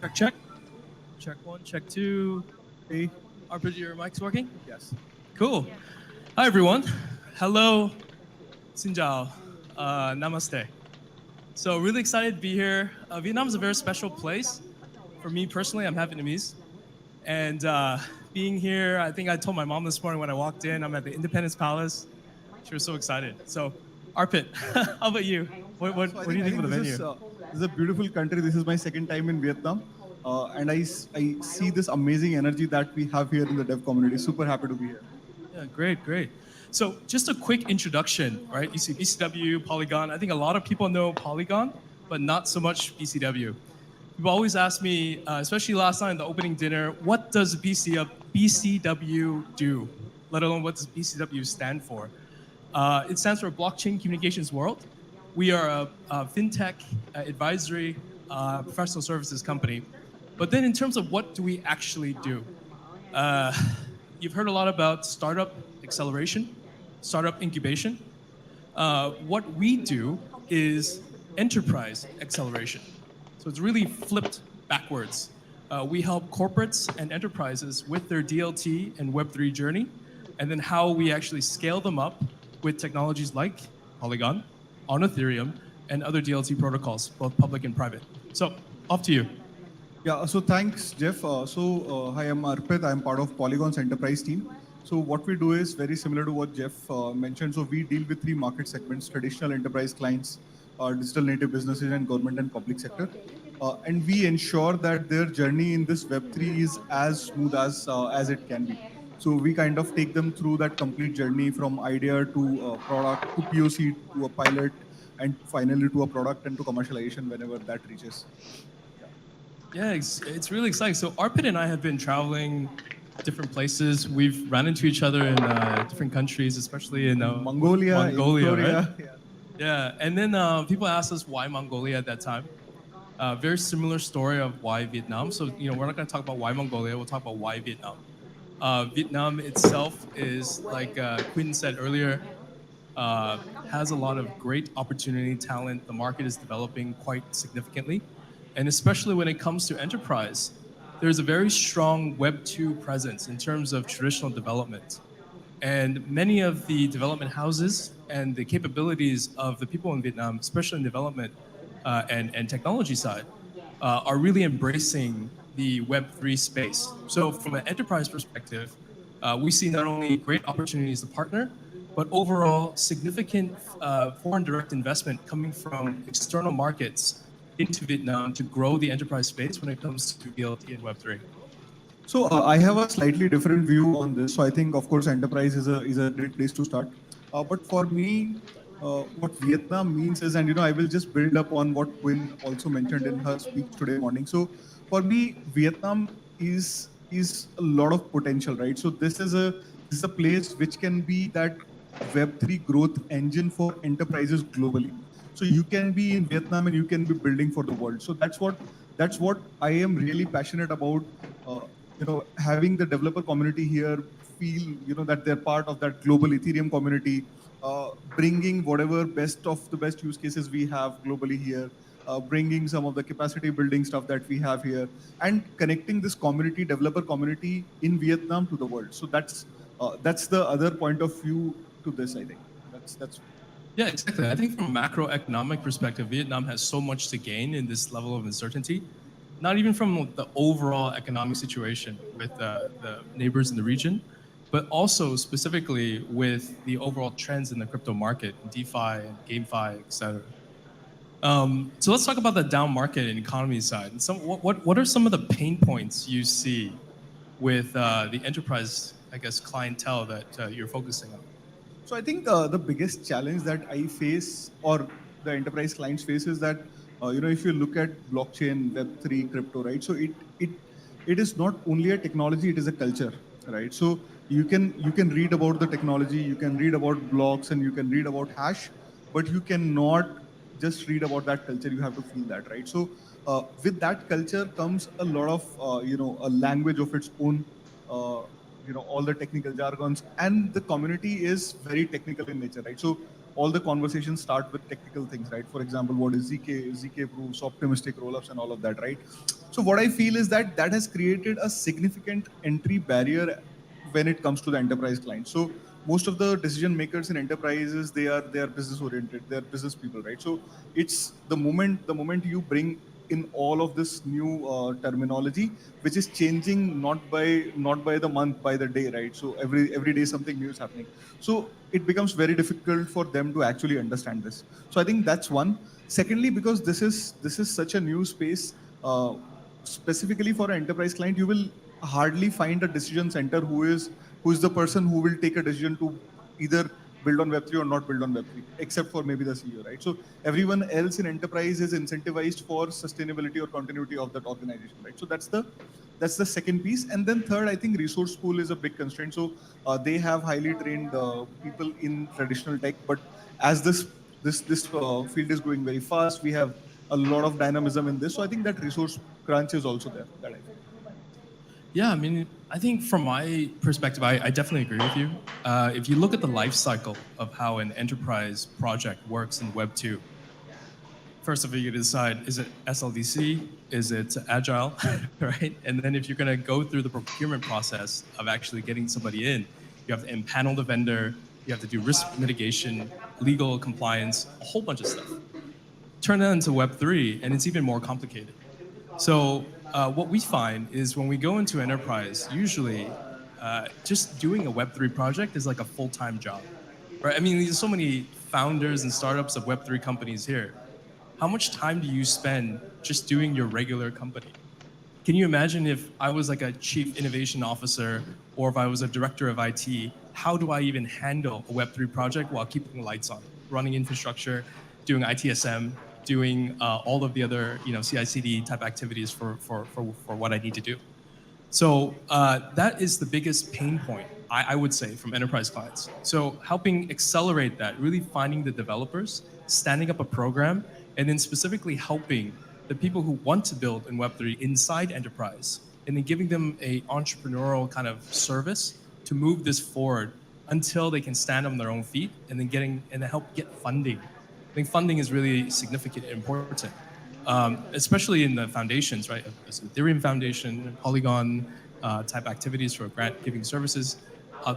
Check, check. Check one, check two. Hey, Arpit, your mic's working? Yes. Cool. Hi, everyone. Hello, Xin Namaste. So, really excited to be here. Vietnam is a very special place. For me personally, I'm half Vietnamese. And being here, I think I told my mom this morning when I walked in, I'm at the Independence Palace. She was so excited. So, Arpit, how about you? So What do you I think think of the venue? this is a beautiful country. This is my second time in Vietnam, and I see this amazing energy that we have here in the dev community. Super happy to be here. Yeah, great, great. So just a quick introduction, right? You see BCW, Polygon. I think a lot of people know Polygon, but not so much BCW. People always ask me, especially last night in the opening dinner, what does BCW do? Let alone what does BCW stand for? It stands for Blockchain Communications World. We are a fintech advisory professional services company. But then in terms of what do we actually do? Uh, you've heard a lot about startup acceleration, startup incubation. What we do is enterprise acceleration. So it's really flipped backwards. We help corporates and enterprises with their DLT and Web3 journey, and then how we actually scale them up with technologies like Polygon, on Ethereum, and other DLT protocols, both public and private. So off to you. Yeah, so thanks, Jeff. Hi, I'm Arpit. I'm part of Polygon's enterprise team. So what we do is very similar to what Jeff mentioned. So we deal with three market segments: traditional enterprise clients, digital native businesses, and government and public sector. And we ensure that their journey in this Web3 is as smooth as it can be. So we kind of take them through that complete journey from idea to product to POC to a pilot and finally to a product and to commercialization whenever that reaches. Yeah, it's really exciting. So Arpit and I have been traveling different places. We've run into each other in different countries, especially in Mongolia, Mongolia, right? Korea. Yeah. Yeah, and then people asked us why Mongolia at that time. Very similar story of why Vietnam. So we're not going to talk about why Mongolia. We'll talk about why Vietnam. Vietnam itself is like Quinn said earlier, has a lot of great opportunity, talent. The market is developing quite significantly. And especially when it comes to enterprise, there's a very strong Web 2 presence in terms of traditional development. And many of the development houses and the capabilities of the people in Vietnam, especially in development and technology side, are really embracing the Web3 space. So from an enterprise perspective, we see not only great opportunities to partner, but overall significant foreign direct investment coming from external markets into Vietnam to grow the enterprise space when it comes to DLT and Web3. So I have a slightly different view on this. So I think, of course, enterprise is a great place to start. But for me, what Vietnam means is, and I will just build up on what Quinn also mentioned in her speech today morning. So for me, Vietnam is a lot of potential, right? So this is a place which can be that Web3 growth engine for enterprises globally. So you can be in Vietnam and you can be building for the world. So that's what I am really passionate about. Having the developer community here feel that they're part of that global Ethereum community, bringing whatever best of the best use cases we have globally here, bringing some of the capacity building stuff that we have here, and connecting this community, developer community in Vietnam to the world. So that's the other point of view to this. I think that's. Yeah, exactly. I think from a macroeconomic perspective, Vietnam has so much to gain in this level of uncertainty. Not even from the overall economic situation with the neighbors in the region, but also specifically with the overall trends in the crypto market, DeFi and GameFi, et cetera. So let's talk about the down market and economy side. And what are some of the pain points you see with the enterprise, I guess, clientele that you're focusing on? So I think the biggest challenge that I face or the enterprise clients face is that if you look at blockchain, Web3, crypto, right? So it is not only a technology; it is a culture, right? So you can read about the technology, you can read about blocks, and you can read about hash, but you cannot just read about that culture. You have to feel that, right? So with that culture comes a lot of a language of its own. All the technical jargons, and the community is very technical in nature, right? So all the conversations start with technical things, right? For example, what is ZK proofs, optimistic rollups, and all of that, right? So what I feel is that that has created a significant entry barrier when it comes to the enterprise client. So most of the decision makers in enterprises, they are business oriented, they are business people, right? So it's the moment you bring in all of this new terminology, which is changing not by the month, by the day, right? So every day something new is happening. So it becomes very difficult for them to actually understand this. So I think that's one. Secondly, because this is such a new space, specifically for an enterprise client, you will hardly find a decision center who is the person who will take a decision to either build on Web3 or not build on Web3, except for maybe the CEO, right? So everyone else in enterprise is incentivized for sustainability or continuity of that organization, right? So that's the second piece. And then third, I think resource pool is a big constraint. So they have highly trained people in traditional tech, but as this field is growing very fast, we have a lot of dynamism in this. So I think that resource crunch is also there, that I feel. Yeah, I mean, I think from my perspective, I definitely agree with you. If you look at the life cycle of how an enterprise project works in Web 2, first of all, you decide, is it SLDC? Is it agile? Right? And then if you're going to go through the procurement process of actually getting somebody in, you have to impanel the vendor, you have to do risk mitigation, legal compliance, a whole bunch of stuff. Turn that into Web3, and it's even more complicated. So what we find is when we go into enterprise, usually just doing a Web3 project is like a full-time job, right? I mean, there's so many founders and startups of Web3 companies here. How much time do you spend just doing your regular company? Can you imagine if I was like a chief innovation officer or if I was a director of IT, how do I even handle a Web3 project while keeping the lights on, running infrastructure, doing ITSM, doing all of the other CI/CD type activities for what I need to do? So that is the biggest pain point, I would say, from enterprise clients. So helping accelerate that, really finding the developers, standing up a program, and then specifically helping the people who want to build in Web3 inside enterprise, and then giving them a entrepreneurial kind of service to move this forward until they can stand on their own feet, and then help get funding. I think funding is really significant and important, especially in the foundations, right? There's Ethereum Foundation, Polygon type activities for grant giving services.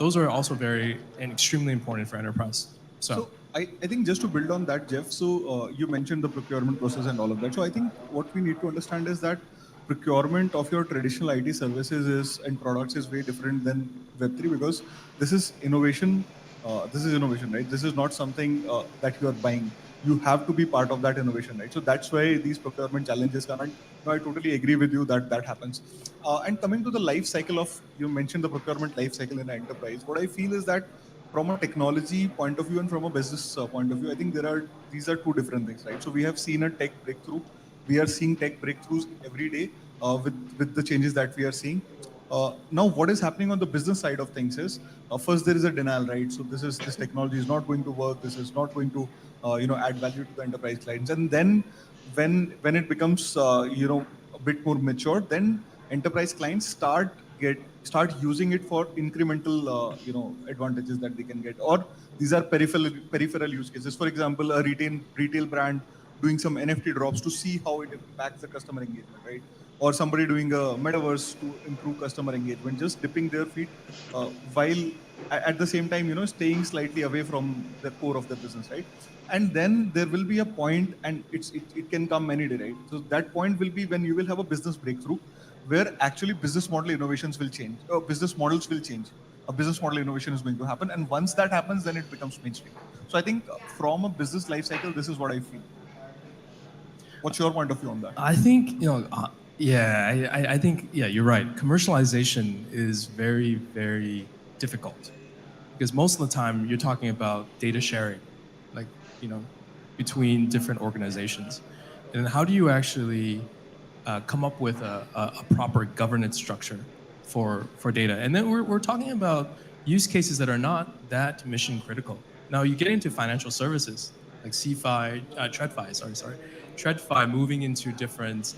Those are also very and extremely important for enterprise. So I think just to build on that, Jeff, so you mentioned the procurement process and all of that. So I think what we need to understand is that procurement of your traditional IT services is and products is way different than Web3, because this is innovation. This is innovation, right? This is not something that you are buying. You have to be part of that innovation, right? So that's why these procurement challenges come. And I totally agree with you that that happens. And coming to the life cycle of, you mentioned the procurement life cycle in an enterprise. What I feel is that from a technology point of view and from a business point of view, I think these are two different things, right? So we have seen a tech breakthrough. We are seeing tech breakthroughs every day with the changes that we are seeing. Now, what is happening on the business side of things is first there is a denial, right? So this technology is not going to work. This is not going to add value to the enterprise clients. And then when it becomes a bit more mature, then enterprise clients start using it for incremental advantages that they can get, or these are peripheral use cases. For example, a retail brand doing some NFT drops to see how it impacts the customer engagement, right? Or somebody doing a metaverse to improve customer engagement, just dipping their feet while at the same time staying slightly away from the core of the business, right? And then there will be a point, and it can come any day, right? So that point will be when you will have a business breakthrough where actually business model innovations will change, business models will change. A business model innovation is going to happen, and once that happens, then it becomes mainstream. So I think from a business life cycle, this is what I feel. What's your point of view on that? I think yeah, I think you're right. Commercialization is very very difficult because most of the time you're talking about data sharing, like between different organizations, and how do you actually come up with a proper governance structure for data? And then we're talking about use cases that are not that mission critical. Now you get into financial services like CFI, TradFi, sorry, TradFi moving into different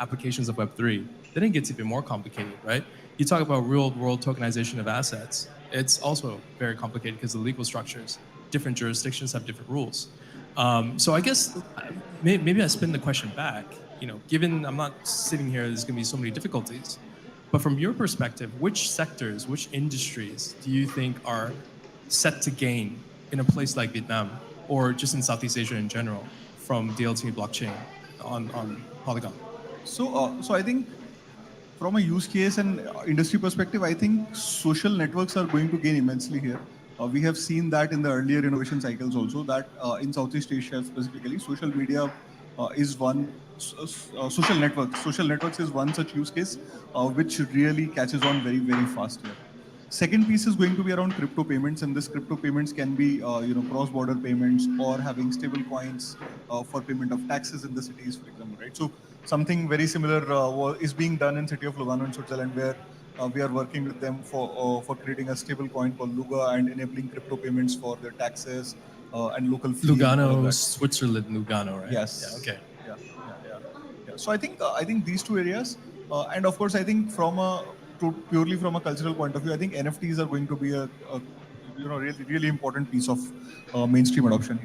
applications of Web3. Then it gets even more complicated, right? You talk about real world tokenization of assets. It's also very complicated because of the legal structures. different jurisdictions have different rules. So I guess maybe I spin the question back. Given I'm not sitting here, there's going to be so many difficulties. But from your perspective, which sectors, which industries do you think are set to gain in a place like Vietnam or just in Southeast Asia in general from DLT blockchain on Polygon? So I think from a use case and industry perspective, I think social networks are going to gain immensely here. We have seen that in the earlier innovation cycles also, that in Southeast Asia specifically, social media is one, social networks is one such use case which really catches on very, very fast here. Second piece is going to be around crypto payments, and this crypto payments can be cross-border payments or having stable coins for payment of taxes in the cities, for example, right? So something very similar is being done in city of Lugano in Switzerland, where we are working with them for creating a stable coin called Luga and enabling crypto payments for their taxes and local fee and all of Lugano, that. Switzerland, Lugano, right? Yes. Yeah. Okay. Yeah. So I think these two areas, and of course I think purely from a cultural point of view, I think NFTs are going to be a really really important piece of mainstream adoption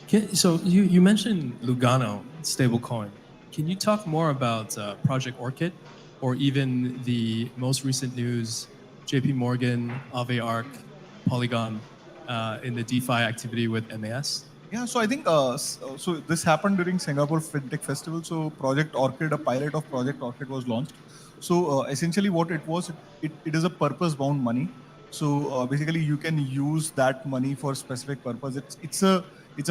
here. So you mentioned Lugano stablecoin. Can you talk more about Project Orchid, or even the most recent news, JP Morgan, Aave Arc, Polygon, in the DeFi activity with MAS? Yeah, so I think so this happened during Singapore FinTech Festival. So Project Orchid, a pilot of Project Orchid was launched. So essentially, what it was, it is a purpose-bound money. So basically, you can use that money for specific purpose. It's a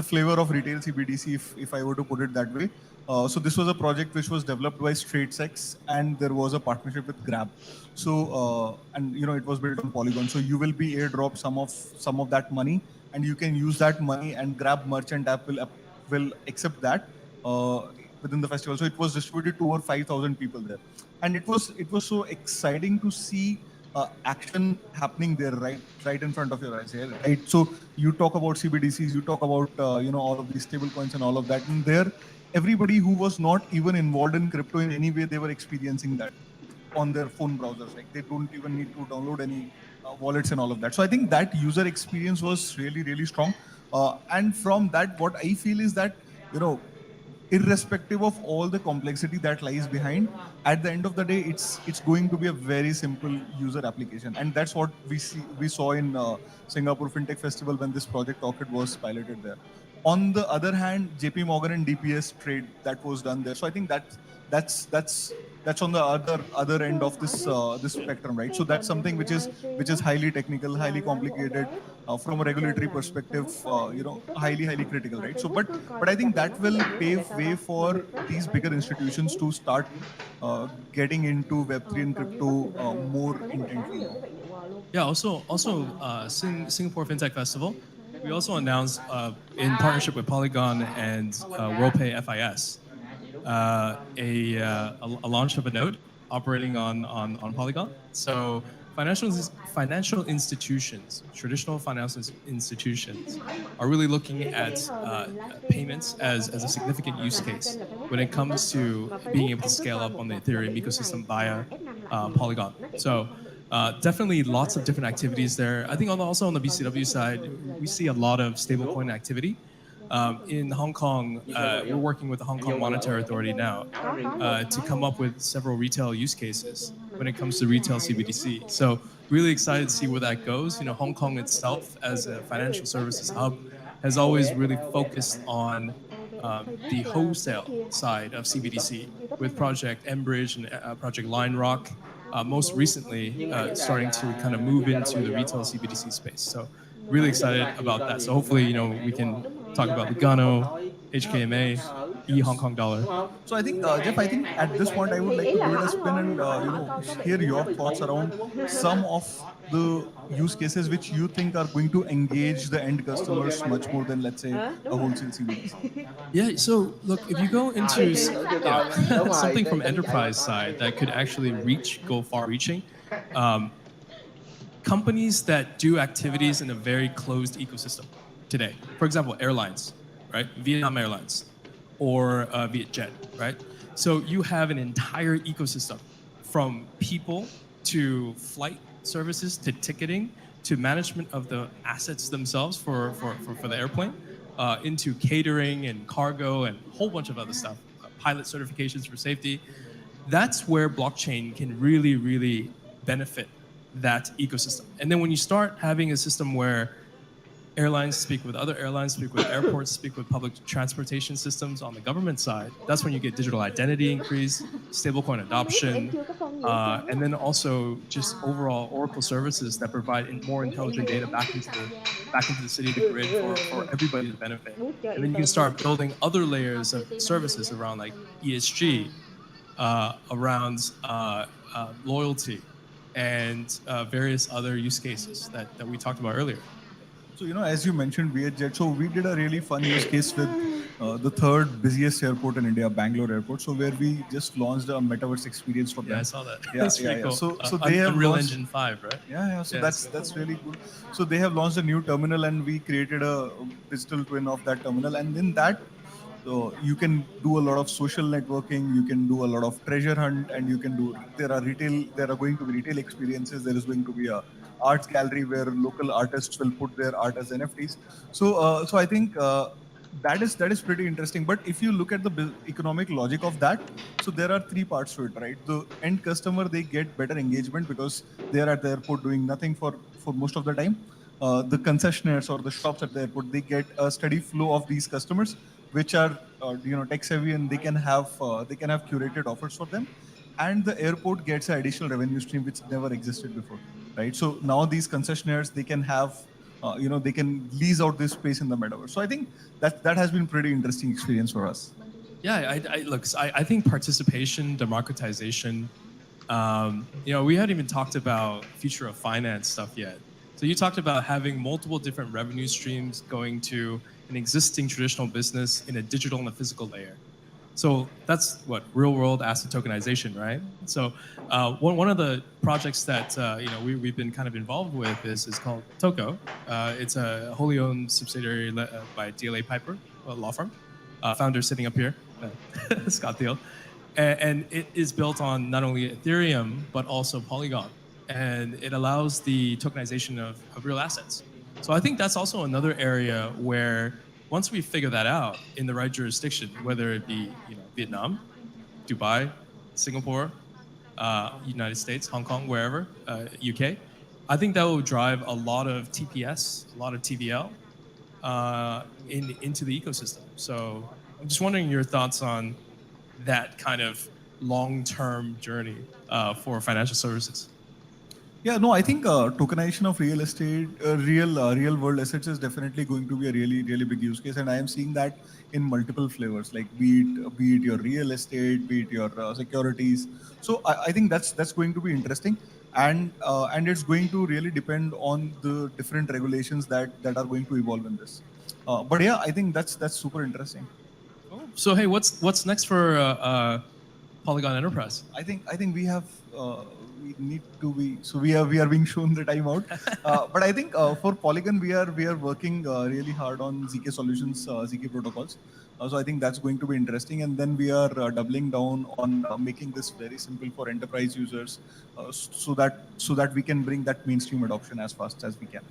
flavor of retail CBDC, if I were to put it that way. So this was a project which was developed by StraightSex, and there was a partnership with Grab. So and it was built on Polygon. So you will be airdrop some of that money, and you can use that money, and Grab merchant app will accept that within the festival. So it was distributed to over 5,000 people there, and it was so exciting to see action happening there, right in front of your eyes here, right? So you talk about CBDCs, you talk about all of these stable coins and all of that, and there everybody who was not even involved in crypto in any way, they were experiencing that on their phone browsers. Like they don't even need to download any wallets and all of that. So I think that user experience was really, really strong. And from that, what I feel is that, irrespective of all the complexity that lies behind, at the end of the day, it's going to be a very simple user application, and that's what we saw in Singapore FinTech Festival when this project Orchid was piloted there. On the other hand, JP Morgan and DPS trade that was done there. So I think that's on the other end of this spectrum, right? So that's something which is highly technical, highly complicated, from a regulatory perspective, highly critical, right? So but I think that will pave way for these bigger institutions to start getting into Web3 and crypto more intently now. Yeah. Also, Singapore FinTech Festival. We also announced in partnership with Polygon and WorldPay FIS a launch of a node operating on Polygon. So financial institutions, traditional financial institutions, are really looking at payments as a significant use case when it comes to being able to scale up on the Ethereum ecosystem via Polygon. So definitely lots of different activities there. I think also on the BCW side, we see a lot of stablecoin activity. In Hong Kong, we're working with the Hong Kong Monetary Authority now to come up with several retail use cases when it comes to retail CBDC. So really excited to see where that goes. Hong Kong itself as a financial services hub has always really focused on the wholesale side of CBDC with Project Enbridge and Project Line Rock. Most recently, starting to kind of move into the retail CBDC space. So really excited about that. So hopefully, we can talk about Lugano, HKMA, Hong Kong dollar. So I think, Jeff, I think at this point I would like to give it a spin and hear your thoughts around some of the use cases which you think are going to engage the end customers much more than, let's say, a wholesale CBDC. Yeah, so look, if you go into something from enterprise side that could actually go far reaching, companies that do activities in a very closed ecosystem today. For example, airlines, right? Vietnam Airlines or Vietjet, right? So you have an entire ecosystem from people to flight services to ticketing to management of the assets themselves for the airplane, into catering and cargo and a whole bunch of other stuff, pilot certifications for safety. That's where blockchain can really, really benefit that ecosystem. And then when you start having a system where airlines speak with other airlines, speak with airports, speak with public transportation systems on the government side, that's when you get digital identity increase, stablecoin adoption, and then also just overall Oracle services that provide more intelligent data back into the city, the grid for everybody to benefit. And then you can start building other layers of services around like ESG, around loyalty, and various other use cases that we talked about earlier. So, as you mentioned, VHJet, so we did a really fun use case with the third busiest airport in India, Bangalore Airport. So, where we just launched a metaverse experience for them. Yeah, I saw that. Yeah, That's pretty cool. So they have Unreal launched, Engine 5, right? Yeah. So Yeah, that's really cool. So they have launched a new terminal, and we created a digital twin of that terminal, and in that, you can do a lot of social networking. You can do a lot of treasure hunt, and you can do. There are going to be retail experiences. There is going to be a arts gallery where local artists will put their art as NFTs. So I think that is pretty interesting. But if you look at the economic logic of that, so there are three parts to it, right? The end customer, they get better engagement because they are at the airport doing nothing for most of the time. The concessionaires or the shops at the airport, they get a steady flow of these customers, which are tech savvy, and they can have curated offers for them, and the airport gets an additional revenue stream which never existed before, right? So now these concessionaires, they can have they can lease out this space in the metaverse. So I think that has been pretty interesting experience for us. Yeah, I think participation, democratization. We hadn't even talked about future of finance stuff yet. So you talked about having multiple different revenue streams going to an existing traditional business in a digital and a physical layer. So that's what real world asset tokenization, right? So one of the projects that we've been kind of involved with is called Toko. It's a wholly owned subsidiary by DLA Piper, a law firm. Founder sitting up here, Scott Thiel. And it is built on not only Ethereum, but also Polygon. And it allows the tokenization of real assets. So I think that's also another area where once we figure that out in the right jurisdiction, whether it be Vietnam, Dubai, Singapore, United States, Hong Kong, wherever, UK, I think that will drive a lot of TPS, a lot of TVL into the ecosystem. So I'm just wondering your thoughts on that kind of long-term journey for financial services. Yeah, no, I think tokenization of real estate, real world assets is definitely going to be a really, really big use case, and I am seeing that in multiple flavors, like be it your real estate, be it your securities. So I think that's going to be interesting, and it's going to really depend on the different regulations that are going to evolve in this. But yeah, I think that's super interesting. Cool. So hey, what's next for Polygon Enterprise? I think we have. We need to be, so we are being shown the time out, but I think for Polygon we are working really hard on ZK solutions, ZK protocols, so I think that's going to be interesting, and then we are doubling down on making this very simple for enterprise users, so that we can bring that mainstream adoption as fast as we can.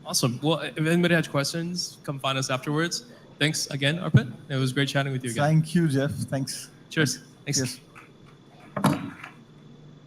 Awesome. Well, if anybody has questions, come find us afterwards. Thanks again, Arpit. It was great chatting with you again. Thank you, Jeff. Thanks. Cheers. Thanks. Yes.